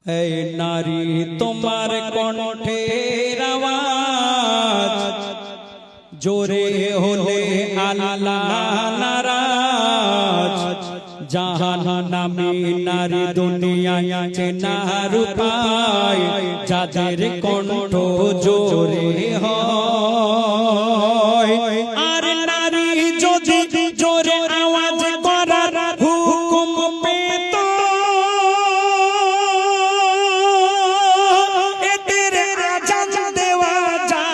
এই নারী তোমার কণ্ঠের আওয়াজ জোরে হলে আল্লাহ নারাজ। জাহান্নামী নারী দুনিয়ায় চেনার উপায় যাদের কণ্ঠ জোরে হয়। আর নারী যদি জোরে আওয়াজ করার হুকুম পেত এদের আজান দেওয়া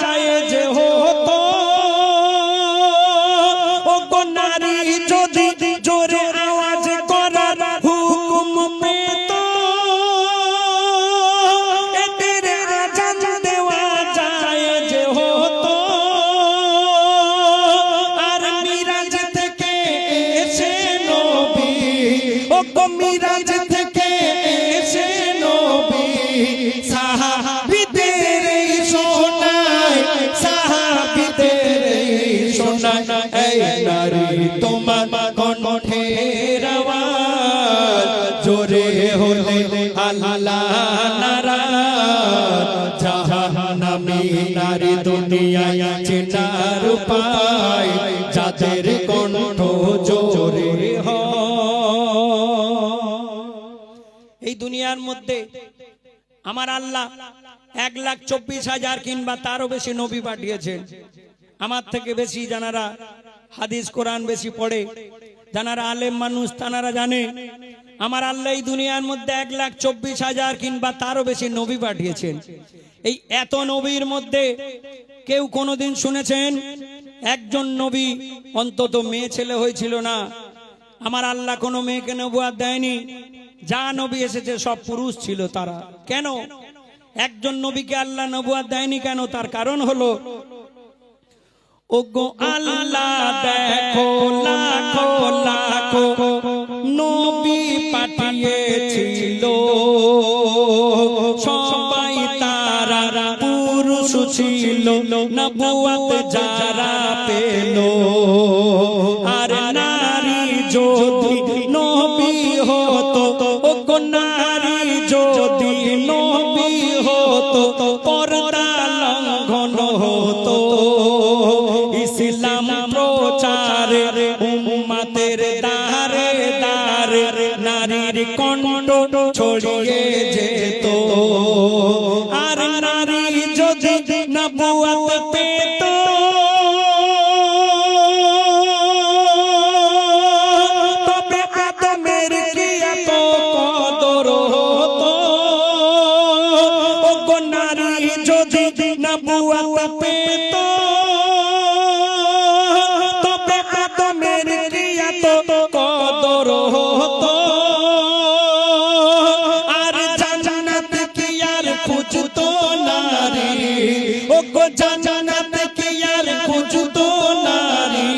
যায় যে হতো। ও গো নারী যদি জোরে আওয়াজ করার হুকুম পেত এদের আজান দেওয়া যায় যে হতো। আর মিরাজ থেকে এসে নবী, ও গো মিরাজ থেকে এসে নবী সাহাবীদের শোনায়, সাহাবীদের শোনায়। এই নারী তোমার কণ্ঠের আওয়াজ জোরে হলে আল্লাহ নারাজ। জাহান্নামী নারী দুনিয়ায় চেনার উপায় যাদের কণ্ঠ জোরে হয়। এই দুনিয়ার মধ্যে আমার আল্লাহ 1,24,000 কিংবা তারও বেশি নবী পাঠিয়েছেন। আমার থেকে বেশি যারা হাদিস কোরআন বেশি পড়ে, যারা আলেম মানুষ, তারা জানে আমার আল্লাহ এই দুনিয়ার মধ্যে 1,24,000 কিংবা তারও বেশি নবী পাঠিয়েছেন। এই এত নবীর মধ্যে কেউ কোনোদিন শুনেছেন একজন নবী অন্তত মেয়ে ছেলে হয়েছিল না? আমার আল্লাহ কোনো মেয়েকে নবুয়ত দেয়নি। যা নবী এসেছে সব পুরুষ ছিল তারা। কেন একজন নবীকে আল্লাহ নবুয়ত দেয়নি কেন? তার কারণ হলো, ওগো আল্লাহ দেখো লাখো লাখো নবী পাঠিয়েছিল, সবাই তারা পুরুষ ছিল, নবুয়ত যারা পেল। আর নারী যদি নবী হতো, ওগো নারী যদি নবী হতো পর্দা লঙ্ঘন হতো। ইসলাম প্রচারে উম্মতের দারে দারে নারীর কণ্ঠ ছড়িয়ে যেত। আর নারী যদি নবুয়ত পেত তবে আদমের কি এত কদর হতো। ও গো নারী যদি নবুয়ত পেত তবে আদমের কি এত কদর হতো। আর জান্নাত কি আর খুঁজতো নারী, ও গো জান্নাত কি আর খুঁজতো নারী।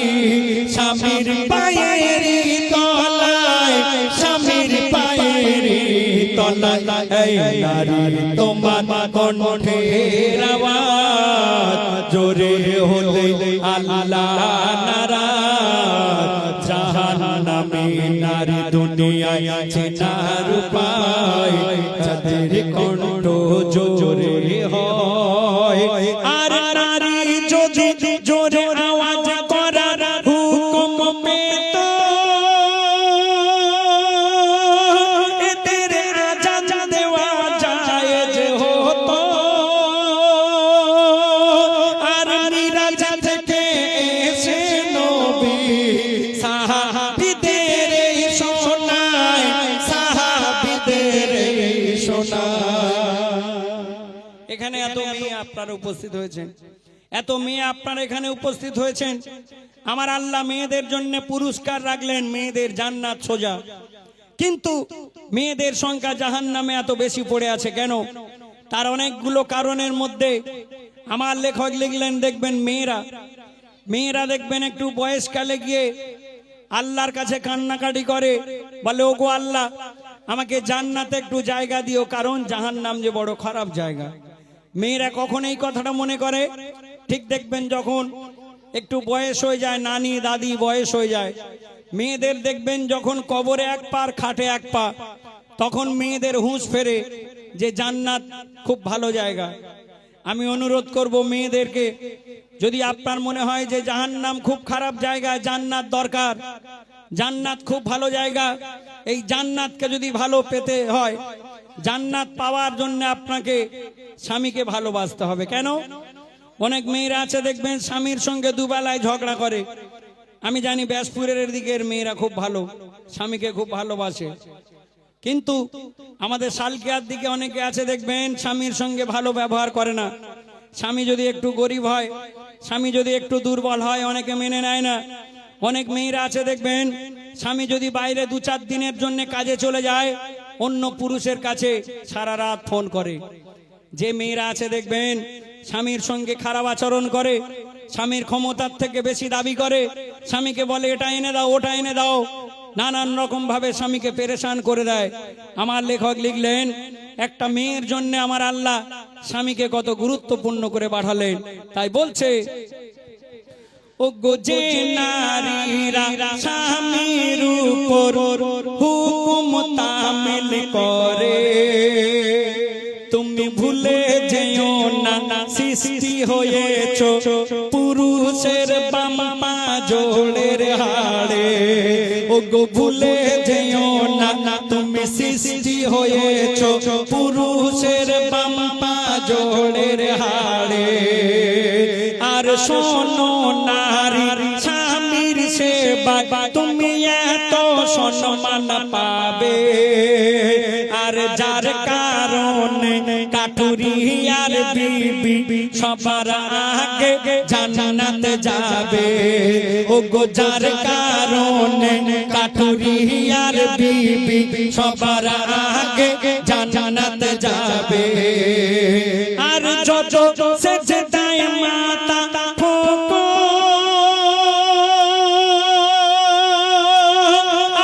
স্বামীর পায়ের তলায়, স্বামীর পায়ের তলায়। এই নারী তোমার কণ্ঠের আওয়াজ জোরে হলে আল্লাহ নারাজ। জাহান্নামী নারী দুনিয়ায় চেনার উপায় যাদের কণ্ঠ জোরে হয়। আর নারী যদি জোরে আওয়াজ করার হুকুম পেত এদের আজান দেওয়া যায় যে হতো। আর মিরাজ থেকে এসে নবী সাহাবীদের শোনায়, সাহাবীদের শোনায়। এখানে এত মেয়ে আপনারা উপস্থিত হয়েছেন, এত মেয়ে আপনারা এখানে উপস্থিত হয়েছেন। আমার আল্লাহ মেয়েদের জন্য পুরস্কার রাখলেন, মেয়েদের জান্নাত সোজা। কিন্তু মেয়েদের সংখ্যা জাহান্নামে এত বেশি পড়ে আছে কেন? তার অনেকগুলো কারণের মধ্যে আমার লেখক লিখলেন, দেখবেন মেয়েরা দেখবেন একটু বয়সকালে গিয়ে আল্লাহর কাছে কান্নাকাটি করে, বলে ওগো আল্লাহ আমাকে জান্নাতে একটু জায়গা দিও, কারণ জাহান্নাম যে বড় খারাপ জায়গা। মেয়েরা কখন এই কথাটা মনে করে? ঠিক দেখবেন যখন একটু বয়স হয়ে যায়, নানি দাদি বয়স হয়ে যায়, মেয়েদের দেখবেন যখন কবরে এক পা খাটে এক পা, তখন মেয়েদের হুঁশ ফেরে, যে জান্নাত খুব ভালো জায়গা। আমি অনুরোধ করব মেয়েদেরকে, যদি আপনার মনে হয় যে জাহান্নাম খুব খারাপ জায়গা, জান্নাত দরকার, জান্নাত খুব ভালো জায়গা, এই জান্নাতকে যদি ভালো পেতে হয়, জান্নাত পাওয়ার জন্য আপনাকে স্বামীকে ভালোবাসতে হবে। কেন? অনেক মেয়েরা আছে দেখবেন স্বামীর সঙ্গে দুবেলায় ঝগড়া করে। আমি জানি ব্যাসপুরের দিকের মেয়েরা খুব ভালো, স্বামীকে খুব ভালোবাসে, কিন্তু আমাদের শালকিয়ার দিকে অনেকে আছে দেখবেন স্বামীর সঙ্গে ভালো ব্যবহার করে না। স্বামী যদি একটু গরিব হয়, স্বামী যদি একটু দুর্বল হয়, অনেকে মেনে নেয় না। অনেক মেয়েরা আছে দেখবেন স্বামী যদি বাইরে 2-4 দিনের জন্য কাজে চলে যায়, অন্য পুরুষের কাছে সারা রাত ফোন করে। যে মেয়েরা আছে দেখবেন স্বামীর সঙ্গে খারাপ আচরণ করে, স্বামীর ক্ষমতার থেকে বেশি দাবি করে, স্বামীকে বলে এটা এনে দাও, ওটা এনে দাও, নানান রকম ভাবে স্বামীকে পেরেশান করে দেয়। আমার লেখক লিখলেন, একটা মেয়ের জন্য আমার আল্লাহ স্বামীকে কত গুরুত্বপূর্ণ করে পাঠালেন। তাই বলছে, ও গো যে নারীরা স্বামীর উপর হুকুম তামিল করে, তুমি ভুলে যেও না সৃষ্টি হয়েছো পুরুষের বাম পা জোড়ের হাড়ে। ও গো ভুলে যেও না তুমি সৃষ্টি হয়েছো পুরুষের বাম পা জোড়ের হাড়ে। আর শোনো নারী স্বামীর সেবা তুমি এত সম্মান পাবে, আর যার কারণে কাঠুরি আর বিবি সবার আগে জান্নাতে যাবে। ও গো যার কারণে কাঠুরি আর বিবি সবার আগে জান্নাতে যাবে। আর যত সেজদায় মাতা ঠোকো,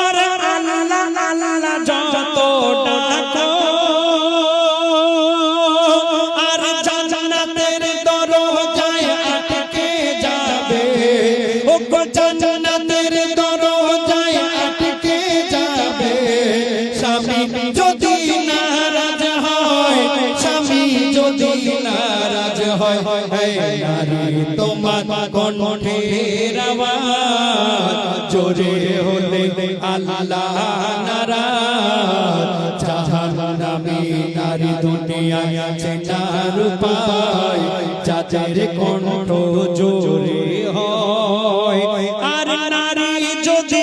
আর আল্লাহ আল্লাহ যত ডাকো, আর জান্নাতের দরজায় আটকে যাবে। ও গো জান্নাতের দরজায় আটকে যাবে। স্বামী যদি নারাজ হয়, স্বামী যদি নারাজ হয়, নারী তোমার কণ্ঠের আওয়াজ জোরে হলে আল্লাহ নারাজ। জাহান্নামী নারী দুনিয়ায় আছে চার উপায়, যাদের কণ্ঠ জোরে হয়। আর নারী যদি